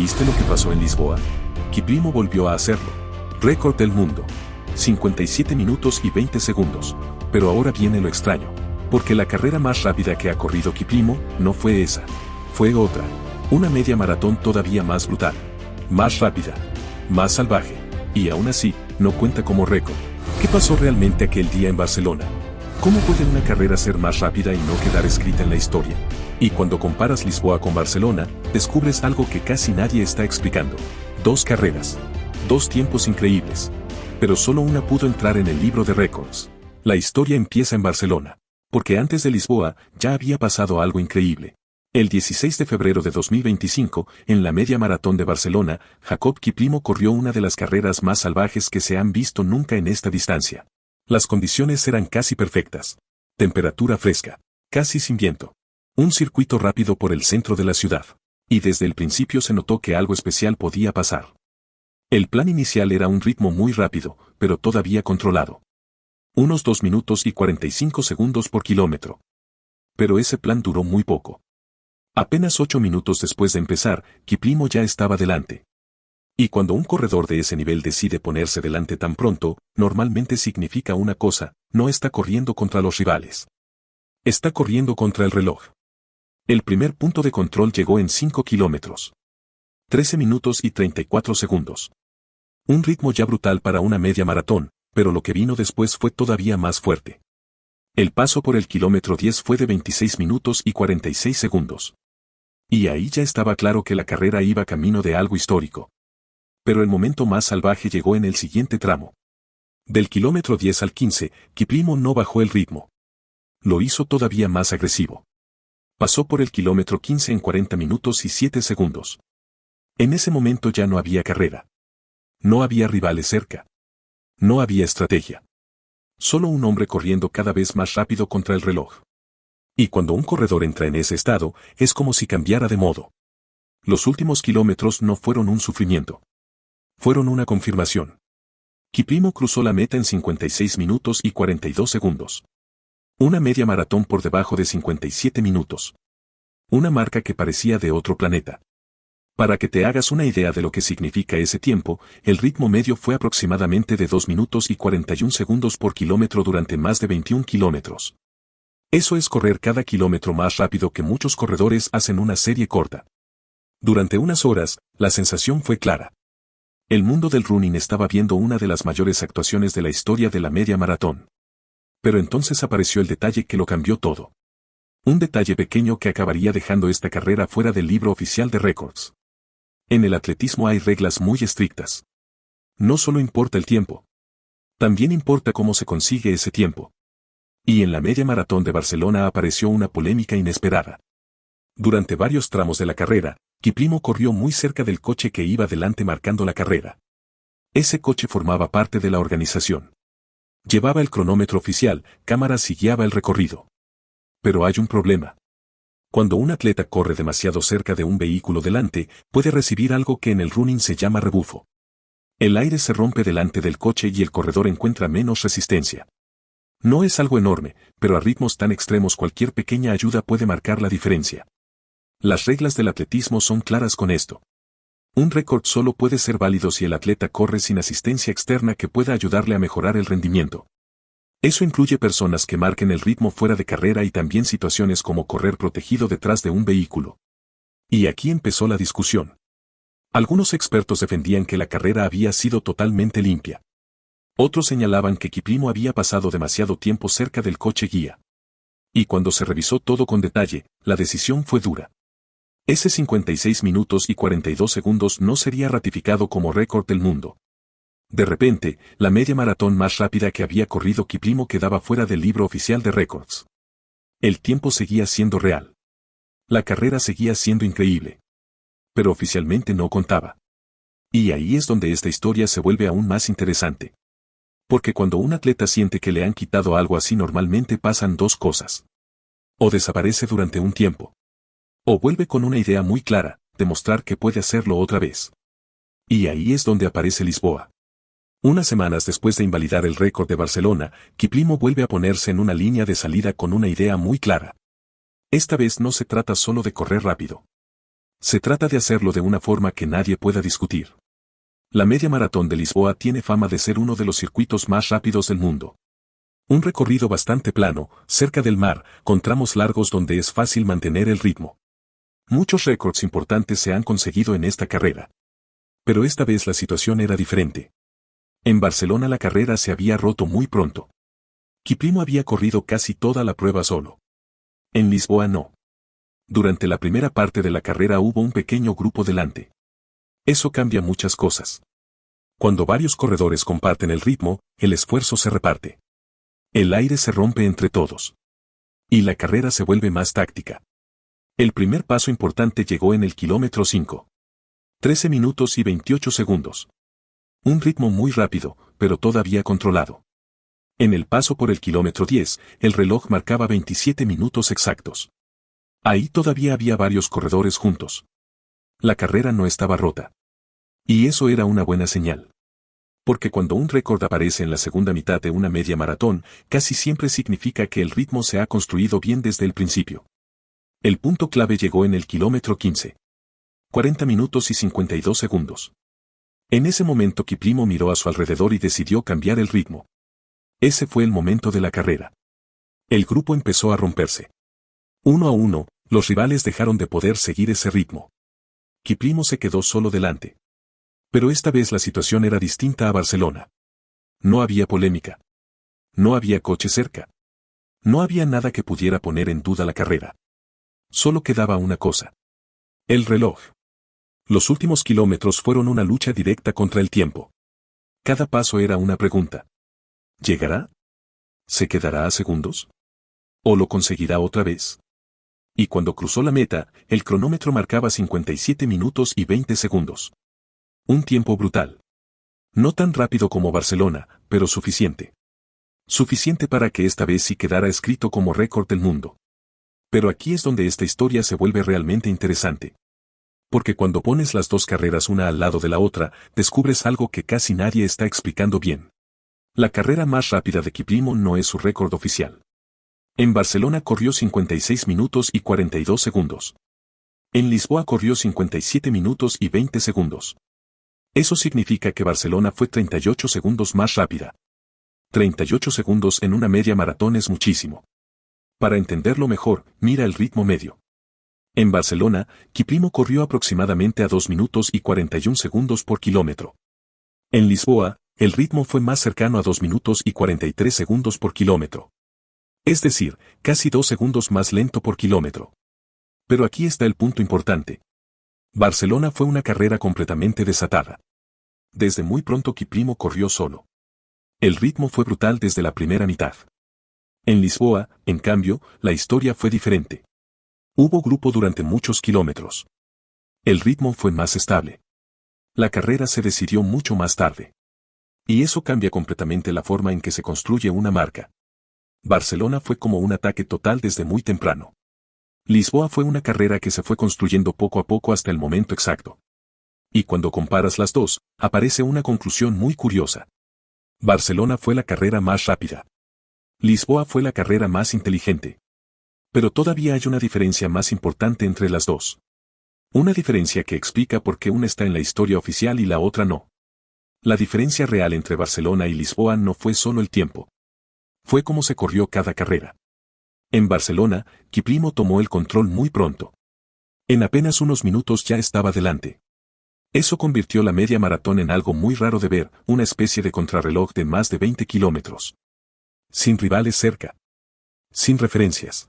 ¿Viste lo que pasó en Lisboa? Kiplimo volvió a hacerlo. Récord del mundo. 57 minutos y 20 segundos. Pero ahora viene lo extraño. Porque la carrera más rápida que ha corrido Kiplimo no fue esa. Fue otra. Una media maratón todavía más brutal. Más rápida. Más salvaje. Y aún así, no cuenta como récord. ¿Qué pasó realmente aquel día en Barcelona? ¿Cómo puede una carrera ser más rápida y no quedar escrita en la historia? Y cuando comparas Lisboa con Barcelona, descubres algo que casi nadie está explicando. Dos carreras. Dos tiempos increíbles. Pero solo una pudo entrar en el libro de récords. La historia empieza en Barcelona. Porque antes de Lisboa, ya había pasado algo increíble. El 16 de febrero de 2025, en la media maratón de Barcelona, Jacob Kiplimo corrió una de las carreras más salvajes que se han visto nunca en esta distancia. Las condiciones eran casi perfectas. Temperatura fresca. Casi sin viento. Un circuito rápido por el centro de la ciudad. Y desde el principio se notó que algo especial podía pasar. El plan inicial era un ritmo muy rápido, pero todavía controlado. Unos 2 minutos y 45 segundos por kilómetro. Pero ese plan duró muy poco. Apenas 8 minutos después de empezar, Kiplimo ya estaba delante. Y cuando un corredor de ese nivel decide ponerse delante tan pronto, normalmente significa una cosa: no está corriendo contra los rivales. Está corriendo contra el reloj. El primer punto de control llegó en 5 kilómetros. 13 minutos y 34 segundos. Un ritmo ya brutal para una media maratón, pero lo que vino después fue todavía más fuerte. El paso por el kilómetro 10 fue de 26 minutos y 46 segundos. Y ahí ya estaba claro que la carrera iba camino de algo histórico. Pero el momento más salvaje llegó en el siguiente tramo. Del kilómetro 10 al 15, Kiplimo no bajó el ritmo. Lo hizo todavía más agresivo. Pasó por el kilómetro 15 en 40 minutos y 7 segundos. En ese momento ya no había carrera. No había rivales cerca. No había estrategia. Solo un hombre corriendo cada vez más rápido contra el reloj. Y cuando un corredor entra en ese estado, es como si cambiara de modo. Los últimos kilómetros no fueron un sufrimiento. Fueron una confirmación. Kiplimo cruzó la meta en 56 minutos y 42 segundos. Una media maratón por debajo de 57 minutos. Una marca que parecía de otro planeta. Para que te hagas una idea de lo que significa ese tiempo, el ritmo medio fue aproximadamente de 2 minutos y 41 segundos por kilómetro durante más de 21 kilómetros. Eso es correr cada kilómetro más rápido que muchos corredores hacen una serie corta. Durante unas horas, la sensación fue clara. El mundo del running estaba viendo una de las mayores actuaciones de la historia de la media maratón. Pero entonces apareció el detalle que lo cambió todo. Un detalle pequeño que acabaría dejando esta carrera fuera del libro oficial de récords. En el atletismo hay reglas muy estrictas. No solo importa el tiempo. También importa cómo se consigue ese tiempo. Y en la media maratón de Barcelona apareció una polémica inesperada. Durante varios tramos de la carrera, Kiplimo corrió muy cerca del coche que iba delante marcando la carrera. Ese coche formaba parte de la organización. Llevaba el cronómetro oficial, cámaras y guiaba el recorrido. Pero hay un problema. Cuando un atleta corre demasiado cerca de un vehículo delante, puede recibir algo que en el running se llama rebufo. El aire se rompe delante del coche y el corredor encuentra menos resistencia. No es algo enorme, pero a ritmos tan extremos cualquier pequeña ayuda puede marcar la diferencia. Las reglas del atletismo son claras con esto. Un récord solo puede ser válido si el atleta corre sin asistencia externa que pueda ayudarle a mejorar el rendimiento. Eso incluye personas que marquen el ritmo fuera de carrera y también situaciones como correr protegido detrás de un vehículo. Y aquí empezó la discusión. Algunos expertos defendían que la carrera había sido totalmente limpia. Otros señalaban que Kiplimo había pasado demasiado tiempo cerca del coche guía. Y cuando se revisó todo con detalle, la decisión fue dura. Ese 56 minutos y 42 segundos no sería ratificado como récord del mundo. De repente, la media maratón más rápida que había corrido Kiplimo quedaba fuera del libro oficial de récords. El tiempo seguía siendo real. La carrera seguía siendo increíble. Pero oficialmente no contaba. Y ahí es donde esta historia se vuelve aún más interesante. Porque cuando un atleta siente que le han quitado algo así normalmente pasan dos cosas. O desaparece durante un tiempo. O vuelve con una idea muy clara, demostrar que puede hacerlo otra vez. Y ahí es donde aparece Lisboa. Unas semanas después de invalidar el récord de Barcelona, Kiplimo vuelve a ponerse en una línea de salida con una idea muy clara. Esta vez no se trata solo de correr rápido. Se trata de hacerlo de una forma que nadie pueda discutir. La media maratón de Lisboa tiene fama de ser uno de los circuitos más rápidos del mundo. Un recorrido bastante plano, cerca del mar, con tramos largos donde es fácil mantener el ritmo. Muchos récords importantes se han conseguido en esta carrera. Pero esta vez la situación era diferente. En Barcelona la carrera se había roto muy pronto. Kiplimo había corrido casi toda la prueba solo. En Lisboa no. Durante la primera parte de la carrera hubo un pequeño grupo delante. Eso cambia muchas cosas. Cuando varios corredores comparten el ritmo, el esfuerzo se reparte. El aire se rompe entre todos. Y la carrera se vuelve más táctica. El primer paso importante llegó en el kilómetro 5. 13 minutos y 28 segundos. Un ritmo muy rápido, pero todavía controlado. En el paso por el kilómetro 10, el reloj marcaba 27 minutos exactos. Ahí todavía había varios corredores juntos. La carrera no estaba rota. Y eso era una buena señal. Porque cuando un récord aparece en la segunda mitad de una media maratón, casi siempre significa que el ritmo se ha construido bien desde el principio. El punto clave llegó en el kilómetro 15. 40 minutos y 52 segundos. En ese momento Kiplimo miró a su alrededor y decidió cambiar el ritmo. Ese fue el momento de la carrera. El grupo empezó a romperse. Uno a uno, los rivales dejaron de poder seguir ese ritmo. Kiplimo se quedó solo delante. Pero esta vez la situación era distinta a Barcelona. No había polémica. No había coche cerca. No había nada que pudiera poner en duda la carrera. Solo quedaba una cosa. El reloj. Los últimos kilómetros fueron una lucha directa contra el tiempo. Cada paso era una pregunta. ¿Llegará? ¿Se quedará a segundos? ¿O lo conseguirá otra vez? Y cuando cruzó la meta, el cronómetro marcaba 57 minutos y 20 segundos. Un tiempo brutal. No tan rápido como Barcelona, pero suficiente. Suficiente para que esta vez sí quedara escrito como récord del mundo. Pero aquí es donde esta historia se vuelve realmente interesante. Porque cuando pones las dos carreras una al lado de la otra, descubres algo que casi nadie está explicando bien. La carrera más rápida de Kiplimo no es su récord oficial. En Barcelona corrió 56 minutos y 42 segundos. En Lisboa corrió 57 minutos y 20 segundos. Eso significa que Barcelona fue 38 segundos más rápida. 38 segundos en una media maratón es muchísimo. Para entenderlo mejor, mira el ritmo medio. En Barcelona, Kiplimo corrió aproximadamente a 2 minutos y 41 segundos por kilómetro. En Lisboa, el ritmo fue más cercano a 2 minutos y 43 segundos por kilómetro. Es decir, casi 2 segundos más lento por kilómetro. Pero aquí está el punto importante. Barcelona fue una carrera completamente desatada. Desde muy pronto Kiplimo corrió solo. El ritmo fue brutal desde la primera mitad. En Lisboa, en cambio, la historia fue diferente. Hubo grupo durante muchos kilómetros. El ritmo fue más estable. La carrera se decidió mucho más tarde. Y eso cambia completamente la forma en que se construye una marca. Barcelona fue como un ataque total desde muy temprano. Lisboa fue una carrera que se fue construyendo poco a poco hasta el momento exacto. Y cuando comparas las dos, aparece una conclusión muy curiosa. Barcelona fue la carrera más rápida. Lisboa fue la carrera más inteligente. Pero todavía hay una diferencia más importante entre las dos. Una diferencia que explica por qué una está en la historia oficial y la otra no. La diferencia real entre Barcelona y Lisboa no fue solo el tiempo. Fue cómo se corrió cada carrera. En Barcelona, Kiplimo tomó el control muy pronto. En apenas unos minutos ya estaba delante. Eso convirtió la media maratón en algo muy raro de ver, una especie de contrarreloj de más de 20 kilómetros. Sin rivales cerca. Sin referencias.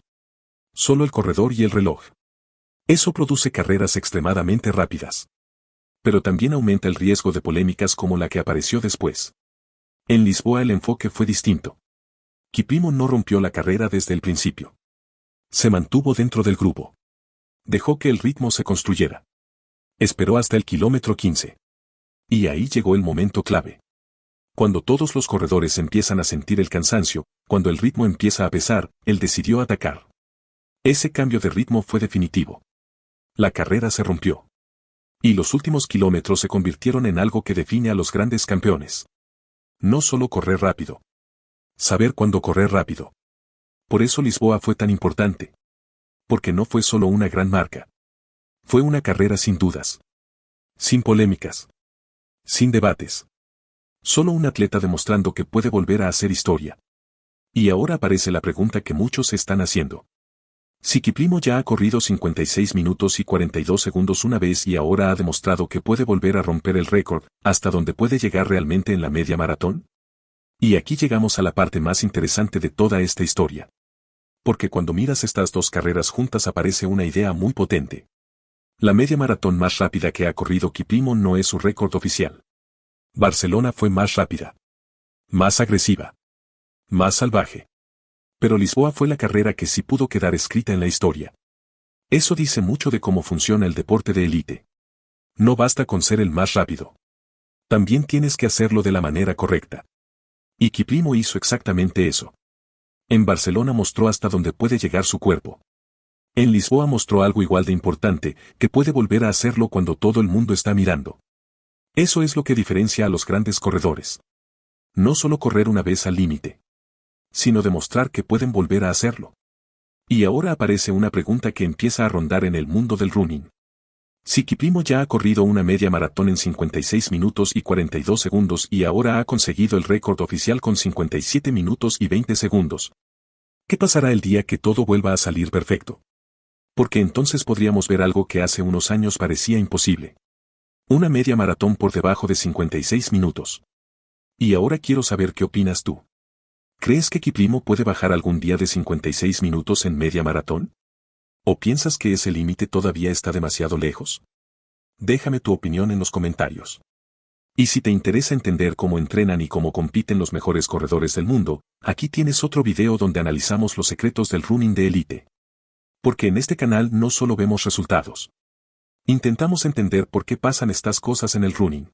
Solo el corredor y el reloj. Eso produce carreras extremadamente rápidas. Pero también aumenta el riesgo de polémicas como la que apareció después. En Lisboa el enfoque fue distinto. Kiplimo no rompió la carrera desde el principio. Se mantuvo dentro del grupo. Dejó que el ritmo se construyera. Esperó hasta el kilómetro 15. Y ahí llegó el momento clave. Cuando todos los corredores empiezan a sentir el cansancio, cuando el ritmo empieza a pesar, él decidió atacar. Ese cambio de ritmo fue definitivo. La carrera se rompió. Y los últimos kilómetros se convirtieron en algo que define a los grandes campeones. No solo correr rápido. Saber cuándo correr rápido. Por eso Lisboa fue tan importante. Porque no fue solo una gran marca. Fue una carrera sin dudas. Sin polémicas. Sin debates. Solo un atleta demostrando que puede volver a hacer historia. Y ahora aparece la pregunta que muchos están haciendo. Si Kiplimo ya ha corrido 56 minutos y 42 segundos una vez y ahora ha demostrado que puede volver a romper el récord, ¿hasta dónde puede llegar realmente en la media maratón? Y aquí llegamos a la parte más interesante de toda esta historia. Porque cuando miras estas dos carreras juntas aparece una idea muy potente. La media maratón más rápida que ha corrido Kiplimo no es su récord oficial. Barcelona fue más rápida. Más agresiva. Más salvaje. Pero Lisboa fue la carrera que sí pudo quedar escrita en la historia. Eso dice mucho de cómo funciona el deporte de élite. No basta con ser el más rápido. También tienes que hacerlo de la manera correcta. Y Kiplimo hizo exactamente eso. En Barcelona mostró hasta dónde puede llegar su cuerpo. En Lisboa mostró algo igual de importante, que puede volver a hacerlo cuando todo el mundo está mirando. Eso es lo que diferencia a los grandes corredores. No solo correr una vez al límite, sino demostrar que pueden volver a hacerlo. Y ahora aparece una pregunta que empieza a rondar en el mundo del running. Si Kiplimo ya ha corrido una media maratón en 56 minutos y 42 segundos y ahora ha conseguido el récord oficial con 57 minutos y 20 segundos, ¿qué pasará el día que todo vuelva a salir perfecto? Porque entonces podríamos ver algo que hace unos años parecía imposible. Una media maratón por debajo de 56 minutos. Y ahora quiero saber qué opinas tú. ¿Crees que Kiplimo puede bajar algún día de 56 minutos en media maratón? ¿O piensas que ese límite todavía está demasiado lejos? Déjame tu opinión en los comentarios. Y si te interesa entender cómo entrenan y cómo compiten los mejores corredores del mundo, aquí tienes otro video donde analizamos los secretos del running de élite. Porque en este canal no solo vemos resultados. Intentamos entender por qué pasan estas cosas en el running.